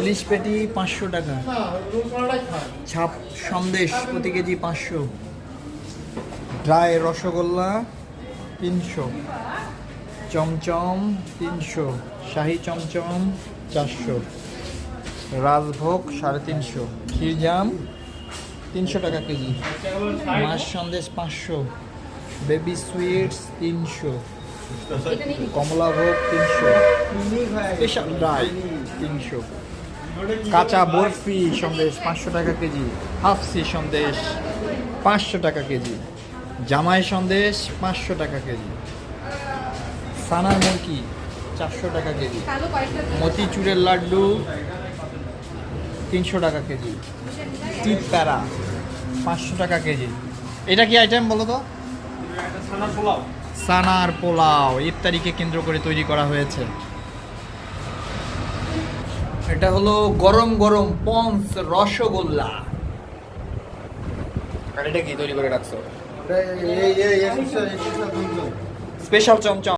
ইলিশ পেটি 500 টাকা। ছাপ সন্দেশ প্রতি কেজি 500। ড্রাই রসগোল্লা 300। চমচম 300। শাহি চমচম 400। রাজভোগ 350। ক্ষীরজাম 300 টাকা কেজি। মাছ সন্দেশ 500। Baby sweets 300। কমলাভোগ 300। Special dry 300। কাঁচা বরফি সন্দেশ 500 টাকা কেজি। হাফসি সন্দেশ 500 টাকা কেজি। জামাই সন্দেশ 500 টাকা কেজি। সানার মুরকি 400 টাকা কেজি। মতিচুরের লাড্ডু 300 টাকা কেজি। চিপ প্যারা 500 টাকা কেজি। এটা কি আইটেম বলো তো? সানার পোলাও ইফতারিকে কেন্দ্র করে তৈরি করা হয়েছে। এটা হলো গরম গরম পঞ্চ রসগোল্লা। আর এটা কি তৈরি করে রাখছো? স্পেশাল চমচম।